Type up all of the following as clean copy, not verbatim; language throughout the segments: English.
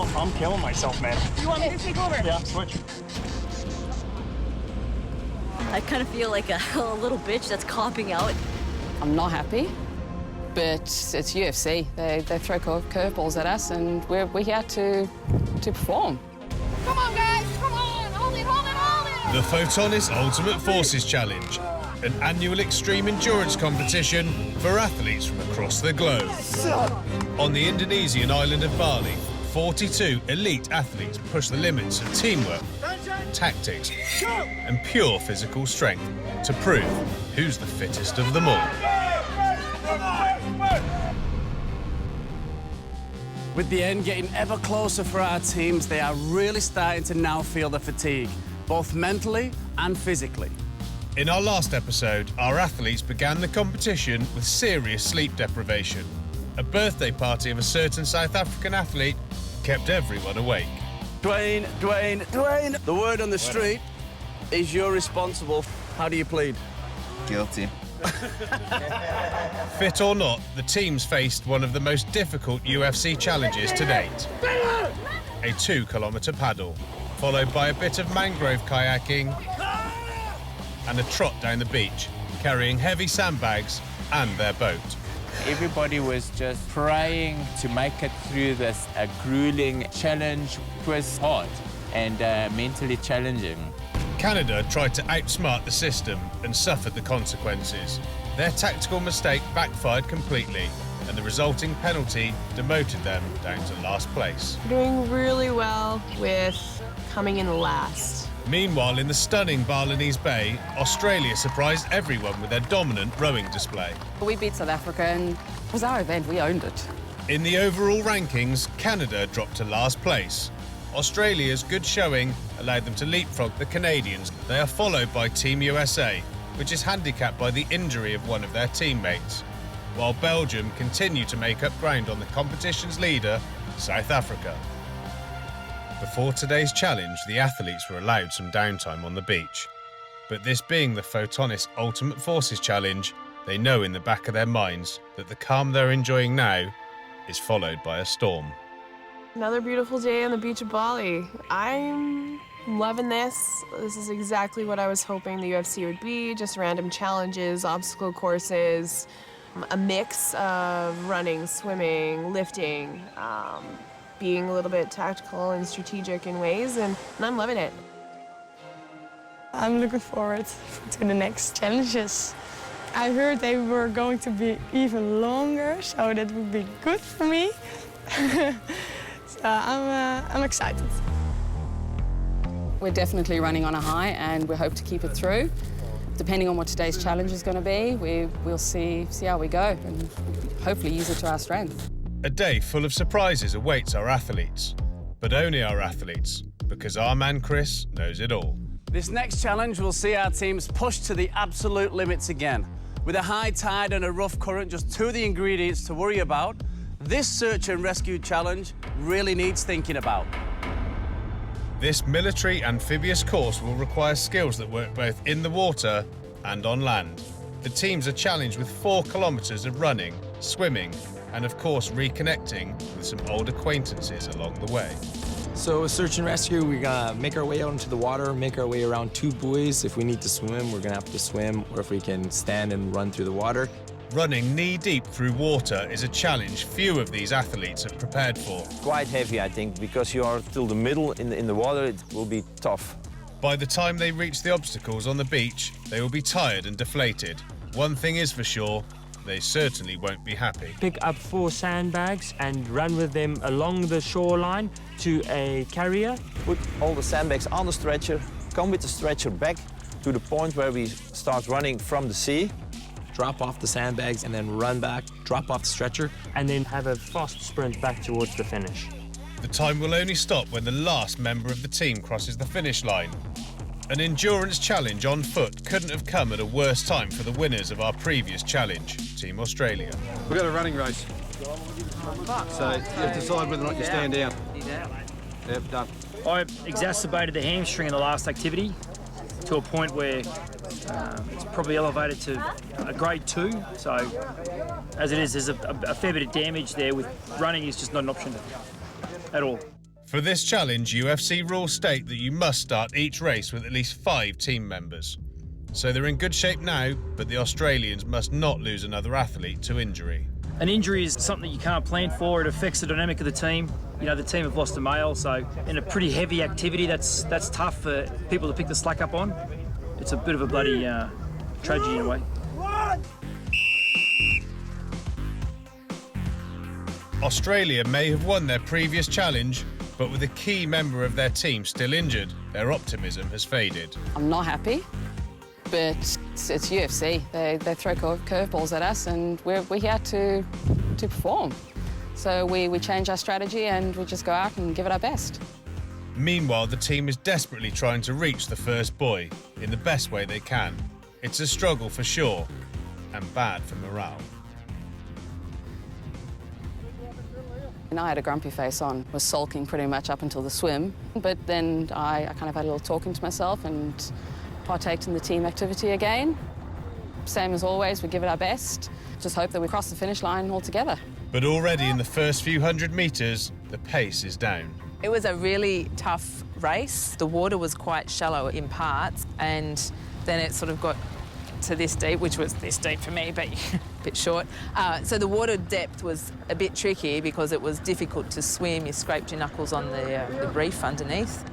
I'm killing myself, man. You want me to take over? Yeah, switch. I kind of feel like a little bitch that's copping out. I'm not happy, but it's UFC. They throw curveballs at us, and we're here to perform. Come on, guys! Come on! Hold it, hold it, hold it! The Photonis Ultimate Forces Challenge, an annual extreme endurance competition for athletes from across the globe. On the Indonesian island of Bali, 42 elite athletes push the limits of teamwork, tactics, and pure physical strength to prove who's the fittest of them all. With the end getting ever closer for our teams, they are really starting to now feel the fatigue, both mentally and physically. In our last episode, our athletes began the competition with serious sleep deprivation. A birthday party of a certain South African athlete kept everyone awake. Dwayne, the word on the street is you're responsible. How do you plead? Guilty. Fit or not, the teams faced one of the most difficult UFC challenges to date. A 2-kilometre paddle, followed by a bit of mangrove kayaking and a trot down the beach, carrying heavy sandbags and their boat. Everybody was just praying to make it through this grueling challenge. It was hard and mentally challenging. Canada tried to outsmart the system and suffered the consequences. Their tactical mistake backfired completely, and the resulting penalty demoted them down to last place. Doing really well with coming in last. Meanwhile, in the stunning Balinese Bay, Australia surprised everyone with their dominant rowing display. We beat South Africa, and it was our event. We owned it. In the overall rankings, Canada dropped to last place. Australia's good showing allowed them to leapfrog the Canadians. They are followed by Team USA, which is handicapped by the injury of one of their teammates, while Belgium continue to make up ground on the competition's leader, South Africa. Before today's challenge, the athletes were allowed some downtime on the beach. But this being the Photonis Ultimate Forces Challenge, they know in the back of their minds that the calm they're enjoying now is followed by a storm. Another beautiful day on the beach of Bali. I'm loving this. This is exactly what I was hoping the UFC would be, just random challenges, obstacle courses, a mix of running, swimming, lifting, being a little bit tactical and strategic in ways, and I'm loving it. I'm looking forward to the next challenges. I heard they were going to be even longer, so that would be good for me. So I'm excited. We're definitely running on a high, and we hope to keep it through. Depending on what today's challenge is going to be, we'll see how we go and hopefully use it to our strength. A day full of surprises awaits our athletes, but only our athletes, because our man Chris knows it all. This next challenge will see our teams pushed to the absolute limits again. With a high tide and a rough current, just two of the ingredients to worry about, this search and rescue challenge really needs thinking about. This military amphibious course will require skills that work both in the water and on land. The teams are challenged with 4 kilometres of running, swimming, and of course reconnecting with some old acquaintances along the way. So search and rescue, we're gonna make our way out into the water, make our way around 2 buoys. If we need to swim, we're gonna have to swim, or if we can stand and run through the water. Running knee-deep through water is a challenge few of these athletes have prepared for. Quite heavy, I think, because you are till the middle in the water, it will be tough. By the time they reach the obstacles on the beach, they will be tired and deflated. One thing is for sure, they certainly won't be happy. Pick up 4 sandbags and run with them along the shoreline to a carrier. Put all the sandbags on the stretcher, come with the stretcher back to the point where we start running from the sea. Drop off the sandbags and then run back, drop off the stretcher. And then have a fast sprint back towards the finish. The time will only stop when the last member of the team crosses the finish line. An endurance challenge on foot couldn't have come at a worse time for the winners of our previous challenge, Team Australia. We've got a running race. So you have to decide whether or not you stand down. Yep, done. I exacerbated the hamstring in the last activity to a point where it's probably elevated to a grade 2. So as it is, there's a fair bit of damage there. With running is just not an option at all. For this challenge, UFC rules state that you must start each race with at least 5 team members. So they're in good shape now, but the Australians must not lose another athlete to injury. An injury is something you can't plan for. It affects the dynamic of the team. You know, the team have lost a male, so in a pretty heavy activity, that's tough for people to pick the slack up on. It's a bit of a bloody tragedy in a way. Australia may have won their previous challenge, but with a key member of their team still injured, their optimism has faded. I'm not happy, but it's UFC. They throw curveballs at us, and we're here to perform. So we change our strategy and we just go out and give it our best. Meanwhile, the team is desperately trying to reach the first buoy in the best way they can. It's a struggle for sure, and bad for morale. And I had a grumpy face on, was sulking pretty much up until the swim, but then I kind of had a little talking to myself and partaked in the team activity again. Same as always, we give it our best. Just hope that we cross the finish line all together. But already in the first few hundred metres, the pace is down. It was a really tough race. The water was quite shallow in parts, and then it sort of got to this deep, which was this deep for me, but a bit short. So the water depth was a bit tricky because it was difficult to swim. You scraped your knuckles on the reef underneath.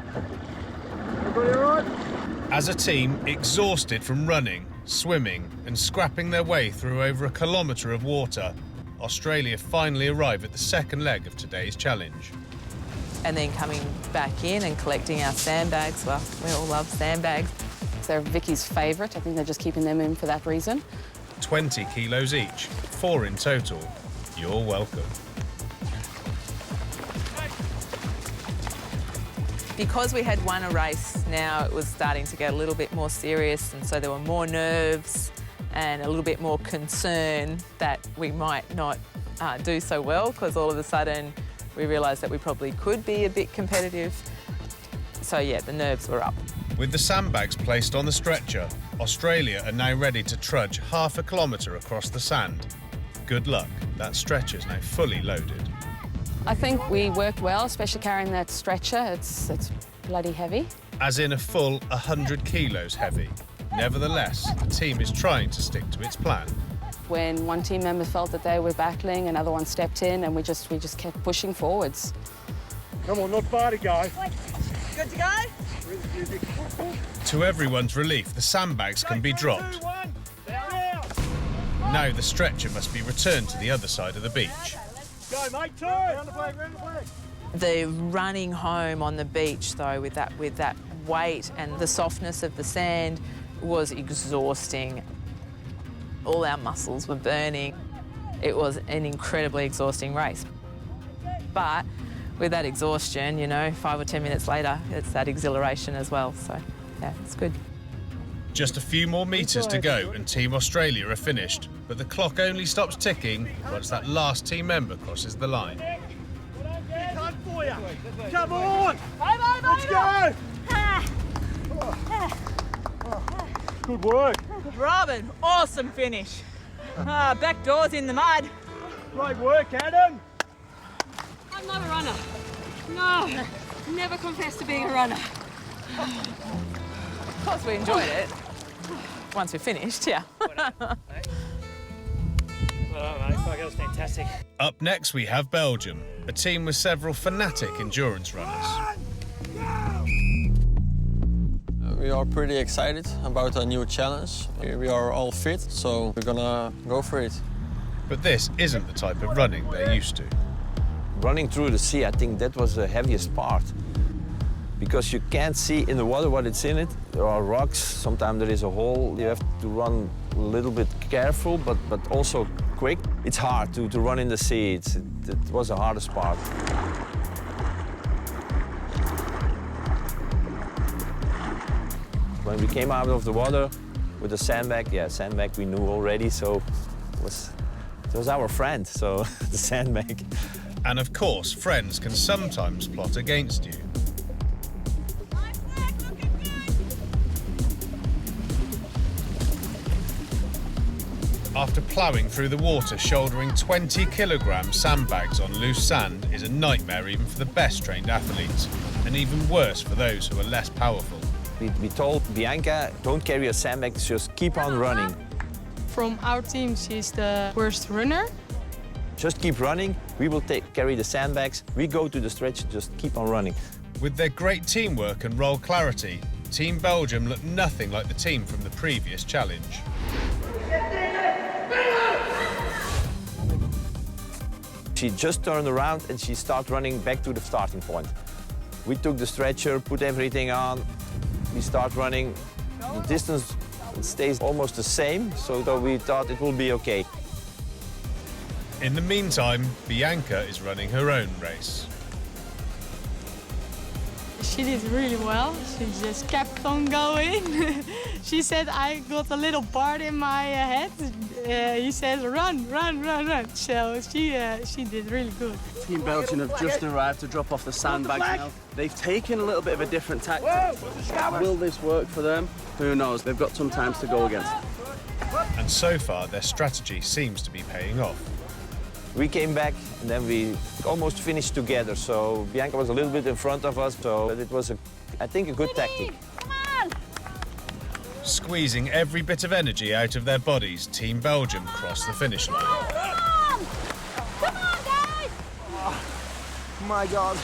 As a team, exhausted from running, swimming and scrapping their way through over a kilometre of water, Australia finally arrive at the second leg of today's challenge. And then coming back in and collecting our sandbags. Well, we all love sandbags. They're Vicky's favourite. I think they're just keeping them in for that reason. 20 kilos each, 4 in total. You're welcome. Because we had won a race, now it was starting to get a little bit more serious, and so there were more nerves and a little bit more concern that we might not do so well, because all of a sudden we realised that we probably could be a bit competitive. So yeah, the nerves were up. With the sandbags placed on the stretcher, Australia are now ready to trudge half a kilometre across the sand. Good luck, that stretcher's now fully loaded. I think we worked well, especially carrying that stretcher. It's bloody heavy. As in a full 100 kilos heavy. Nevertheless, the team is trying to stick to its plan. When one team member felt that they were battling, another one stepped in, and we just kept pushing forwards. Come on, not far to go. Good to go? To everyone's relief, the sandbags can be dropped. Now the stretcher must be returned to the other side of the beach. Go, mate, turn! Round the flag, round the flag. The running home on the beach, though, with that weight and the softness of the sand was exhausting. All our muscles were burning. It was an incredibly exhausting race. But with that exhaustion, you know, 5 or 10 minutes later, it's that exhilaration as well. So, yeah, it's good. Just a few more metres to go and Team Australia are finished, but the clock only stops ticking once that last team member crosses the line. Come on! Let's go! Good work. Robin, awesome finish. Back doors in the mud. Great work, Adam. I'm not a runner. No, never confessed to being a runner. Of course we enjoyed it. Once we finished, yeah. That was fantastic. Up next we have Belgium, a team with several fanatic endurance runners. We are pretty excited about our new challenge. We are all fit, so we're gonna go for it. But this isn't the type of running they're used to. Running through the sea, I think that was the heaviest part. Because you can't see in the water what it's in it. There are rocks, sometimes there is a hole. You have to run a little bit careful, but also quick. It's hard to run in the sea. It was the hardest part. When we came out of the water with the sandbag, sandbag we knew already, so it was our friend, so the sandbag. And of course, friends can sometimes plot against you. After after ploughing through the water shouldering 20-kilogram sandbags on loose sand is a nightmare even for the best trained athletes, and even worse for those who are less powerful. We told Bianca, don't carry your sandbags, just keep on running. From our team, she's the worst runner. Just keep running, we will carry the sandbags, we go to the stretch, just keep on running. With their great teamwork and role clarity, Team Belgium looked nothing like the team from the previous challenge. She just turned around and she started running back to the starting point. We took the stretcher, put everything on, we start running. The distance stays almost the same, so that we thought it will be okay. In the meantime, Bianca is running her own race. She did really well. She just kept on going. She said, I got a little part in my head. He says, run, run, run, run. So she did really good. Team Belgium have just arrived to drop off the sandbags now. They've taken a little bit of a different tactic. Will this work for them? Who knows? They've got some times to go against. And so far, their strategy seems to be paying off. We came back and then we almost finished together, so Bianca was a little bit in front of us, so it was, I think, a good tactic. Come on! Squeezing every bit of energy out of their bodies, Team Belgium crossed the finish line. Come on! Come on, guys! Oh, my God.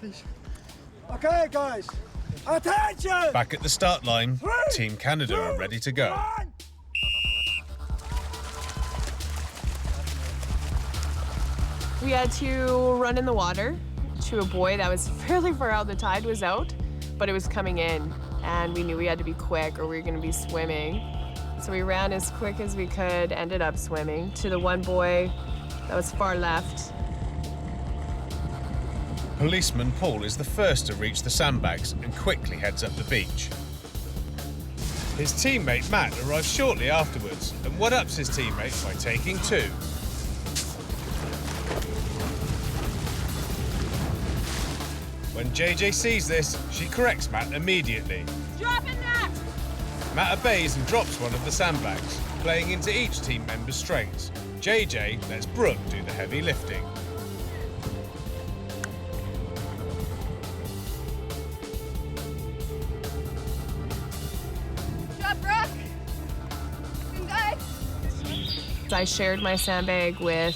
Please. Okay, guys. Attention! Back at the start line, Team Canada are ready to go. We had to run in the water to a buoy that was fairly far out. The tide was out, but it was coming in, and we knew we had to be quick or we were going to be swimming. So we ran as quick as we could, ended up swimming to the one buoy that was far left. Policeman Paul is the first to reach the sandbags and quickly heads up the beach. His teammate Matt arrives shortly afterwards and one-ups his teammate by taking two. When JJ sees this, she corrects Matt immediately. Drop it, Matt! Matt obeys and drops one of the sandbags, playing into each team member's strengths. JJ lets Brooke do the heavy lifting. I shared my sandbag with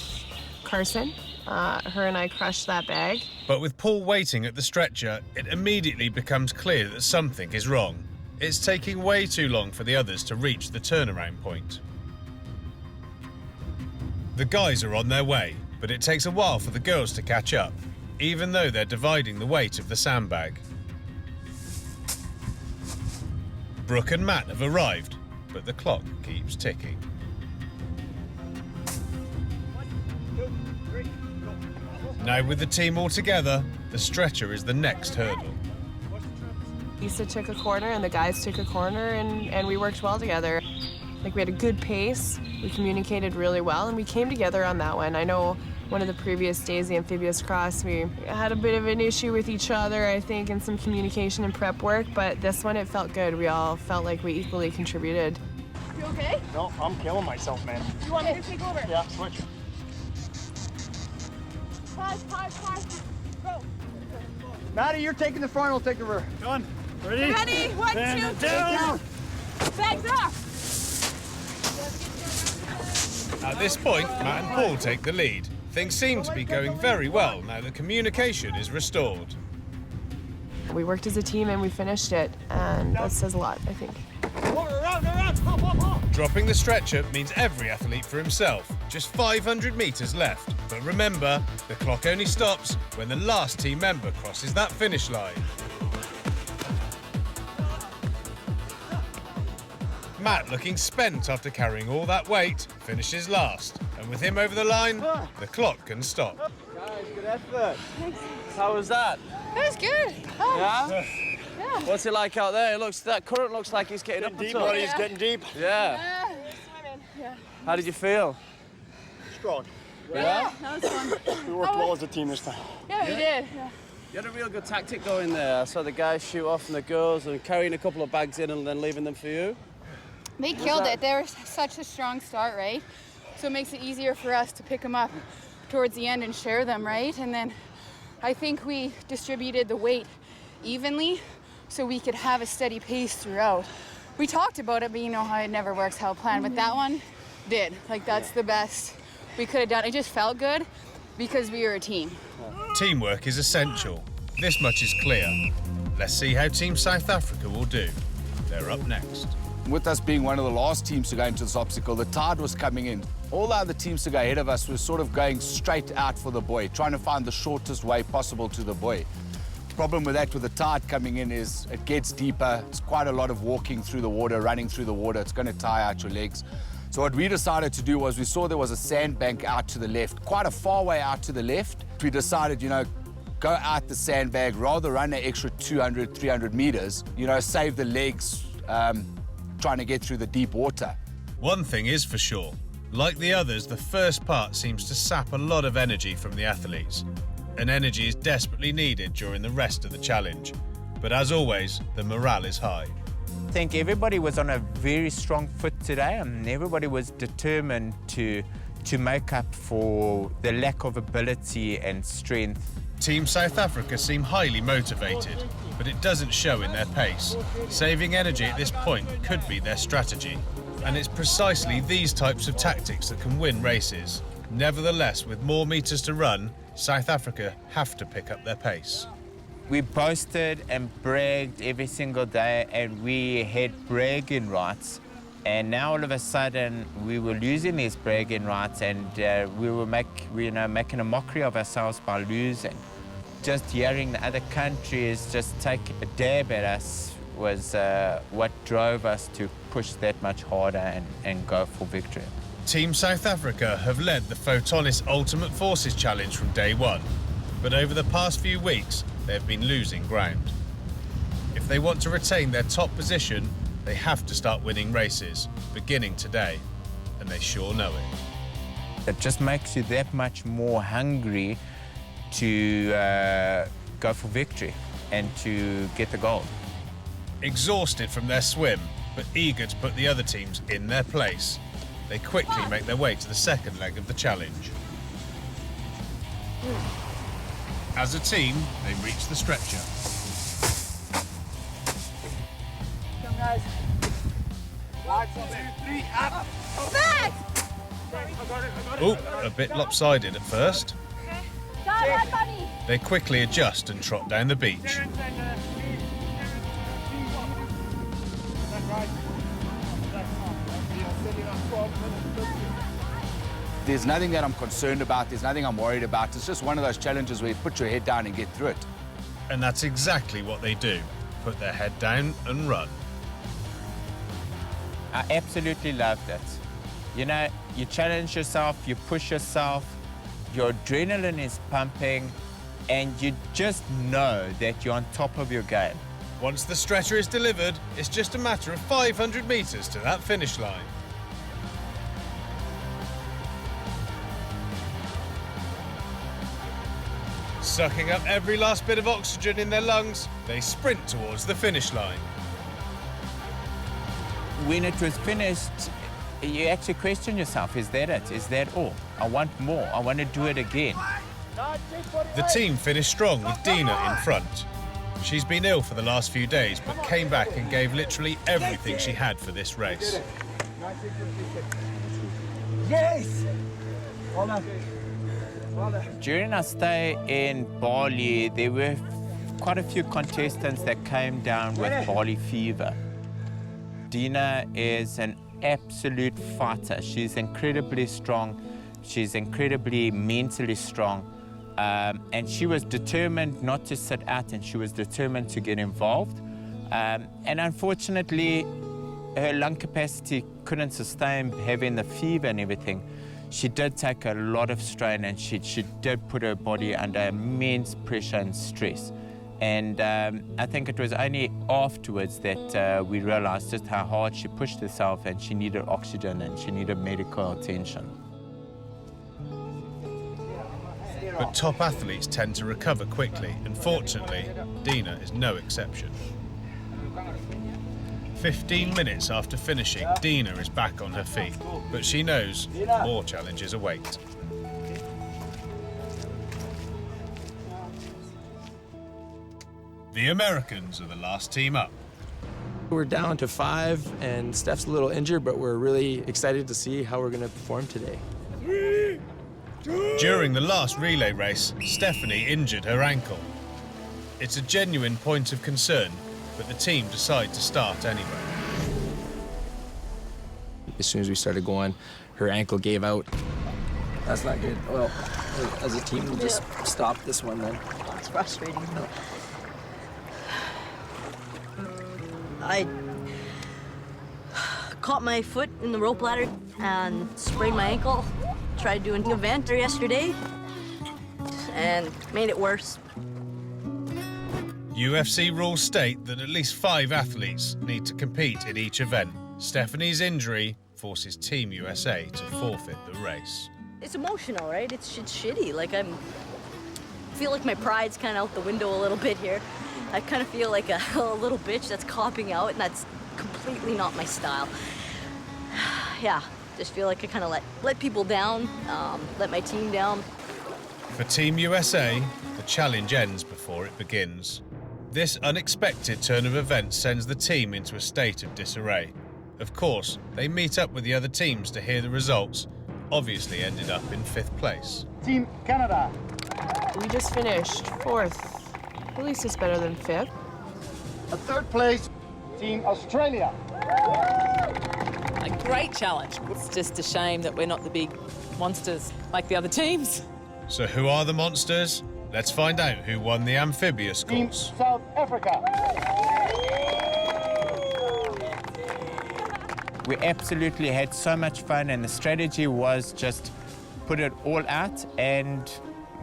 Carson. Her and I crushed that bag. But with Paul waiting at the stretcher, it immediately becomes clear that something is wrong. It's taking way too long for the others to reach the turnaround point. The guys are on their way, but it takes a while for the girls to catch up, even though they're dividing the weight of the sandbag. Brooke and Matt have arrived, but the clock keeps ticking. Now with the team all together, the stretcher is the next hurdle. Lisa took a corner and the guys took a corner and we worked well together. Like we had a good pace, we communicated really well and we came together on that one. I know one of the previous days, the amphibious cross, we had a bit of an issue with each other, I think, and some communication and prep work, but this one it felt good. We all felt like we equally contributed. You okay? No, I'm killing myself, man. You want me to take over? Yeah, switch. Pause. Go. Maddie, you're taking the front, I'll take the rear. Done. Ready? Ready? 1, 2, 3, down. Bags off. At this point, Matt and Paul take the lead. Things seem to be going very well now that communication is restored. We worked as a team and we finished it, and that says a lot, I think. Dropping the stretcher means every athlete for himself. Just 500 metres left. But remember, the clock only stops when the last team member crosses that finish line. Matt, looking spent after carrying all that weight, finishes last. And with him over the line, the clock can stop. Guys, good effort. How was that? It was good. Oh. Yeah? Yeah. What's it like out there? That current looks like it's getting up deep, the top. buddy. It's getting deep. Yeah. Yeah. How did you feel? Strong. Yeah? That was fun. We worked well as a team this time. Yeah, we did. Yeah. You had a real good tactic going there. I saw the guys shoot off from the girls and carrying a couple of bags in and then leaving them for you. They killed it. They're such a strong start, right? So it makes it easier for us to pick them up towards the end and share them, right? And then I think we distributed the weight evenly so we could have a steady pace throughout. We talked about it, but you know how it never works how planned, but that one did. Like, that's the best we could have done. It just felt good because we were a team. Teamwork is essential. This much is clear. Let's see how Team South Africa will do. They're up next. With us being one of the last teams to go into this obstacle, the tide was coming in. All the other teams to go ahead of us were sort of going straight out for the buoy, trying to find the shortest way possible to the buoy. The problem with that, with the tide coming in, is it gets deeper. It's quite a lot of walking through the water, running through the water. It's going to tire out your legs. So what we decided to do was we saw there was a sandbank out to the left, quite a far way out to the left. We decided, you know, go out the sandbag, rather run an extra 200, 300 meters, you know, save the legs trying to get through the deep water. One thing is for sure, like the others, the first part seems to sap a lot of energy from the athletes. And energy is desperately needed during the rest of the challenge. But as always, the morale is high. I think everybody was on a very strong foot today, and everybody was determined to make up for the lack of ability and strength. Team South Africa seem highly motivated, but it doesn't show in their pace. Saving energy at this point could be their strategy, and it's precisely these types of tactics that can win races. Nevertheless, with more meters to run, South Africa have to pick up their pace. We boasted and bragged every single day, and we had bragging rights. And now all of a sudden we were losing these bragging rights, and we were making a mockery of ourselves by losing. Just hearing the other countries just take a dab at us was what drove us to push that much harder and go for victory. Team South Africa have led the Photonis Ultimate Forces Challenge from day one, but over the past few weeks they've been losing ground. If they want to retain their top position, they have to start winning races, beginning today, and they sure know it. It just makes you that much more hungry to go for victory and to get the gold. Exhausted from their swim, but eager to put the other teams in their place, they quickly make their way to the second leg of the challenge. As a team, they reach the stretcher. Come guys. 1, 2, 3, up. Back! Oh, a bit lopsided at first. They quickly adjust and trot down the beach. There's nothing that I'm concerned about, there's nothing I'm worried about. It's just one of those challenges where you put your head down and get through it. And that's exactly what they do. Put their head down and run. I absolutely loved it. You know, you challenge yourself, you push yourself, your adrenaline is pumping, and you just know that you're on top of your game. Once the stretcher is delivered, it's just a matter of 500 meters to that finish line. Sucking up every last bit of oxygen in their lungs, they sprint towards the finish line. When it was finished, you actually question yourself, is that it? Is that all? I want more. I want to do it again. The team finished strong with Dina in front. She's been ill for the last few days, but came back and gave literally everything she had for this race. Yes! Well done. During our stay in Bali, there were quite a few contestants that came down with Bali fever. Dina is an absolute fighter. She's incredibly strong. She's incredibly mentally strong. And she was determined not to sit out, and she was determined to get involved. And unfortunately, her lung capacity couldn't sustain having the fever and everything. She did take a lot of strain, and she did put her body under immense pressure and stress. And I think it was only afterwards that we realized just how hard she pushed herself, and she needed oxygen and she needed medical attention. But top athletes tend to recover quickly, and fortunately, Dina is no exception. 15 minutes after finishing, Dina is back on her feet, but she knows more challenges await. The Americans are the last team up. We're down to 5, and Steph's a little injured, but we're really excited to see how we're going to perform today. During the last relay race, Stephanie injured her ankle. It's a genuine point of concern, but the team decide to start anyway. As soon as we started going, her ankle gave out. That's not good. Well, as a team, we'll just stop this one then. It's frustrating. I caught my foot in the rope ladder and sprained my ankle. Tried doing an event yesterday and made it worse. UFC rules state that at least 5 athletes need to compete in each event. Stephanie's injury forces Team USA to forfeit the race. It's emotional, right? It's shitty. Like I feel like my pride's kind of out the window a little bit here. I kind of feel like a little bitch that's copping out, and that's completely not my style. Yeah, just feel like I kind of let people down, let my team down. For Team USA, the challenge ends before it begins. This unexpected turn of events sends the team into a state of disarray. Of course, they meet up with the other teams to hear the results, obviously ended up in 5th place. Team Canada. We just finished 4th. At least it's better than 5th. A 3rd place, Team Australia. A great challenge. It's just a shame that we're not the big monsters like the other teams. So who are the monsters? Let's find out who won the amphibious Team course. South Africa. We absolutely had so much fun, and the strategy was just put it all out, and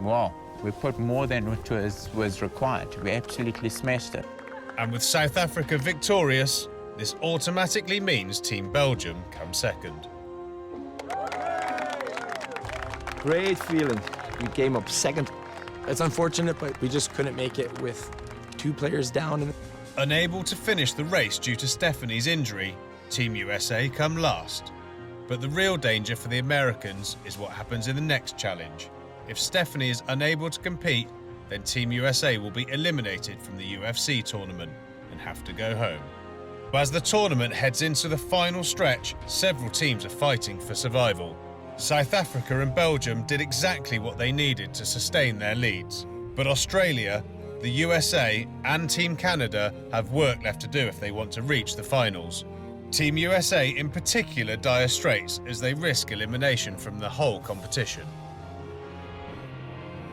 wow, we put more than what was required. We absolutely smashed it. And with South Africa victorious, this automatically means Team Belgium comes 2nd. Great feeling. We came up 2nd. It's unfortunate, but we just couldn't make it with 2 players down. Unable to finish the race due to Stephanie's injury, Team USA come last. But the real danger for the Americans is what happens in the next challenge. If Stephanie is unable to compete, then Team USA will be eliminated from the UFC tournament and have to go home. As the tournament heads into the final stretch, several teams are fighting for survival. South Africa and Belgium did exactly what they needed to sustain their leads. But Australia, the USA and Team Canada have work left to do if they want to reach the finals. Team USA in particular dire straits as they risk elimination from the whole competition.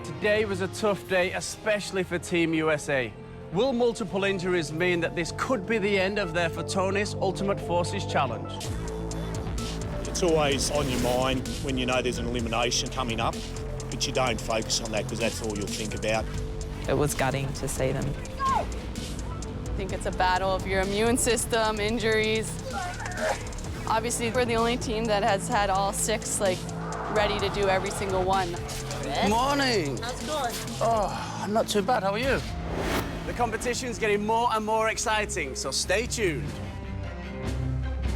Today was a tough day, especially for Team USA. Will multiple injuries mean that this could be the end of their Photonis Ultimate Forces Challenge? It's always on your mind when you know there's an elimination coming up, but you don't focus on that because that's all you'll think about. It was gutting to see them. I think it's a battle of your immune system, injuries. Obviously, we're the only team that has had all 6 ready to do every single one. Good morning. How's it going? Oh, not too bad. How are you? The competition's getting more and more exciting, so stay tuned.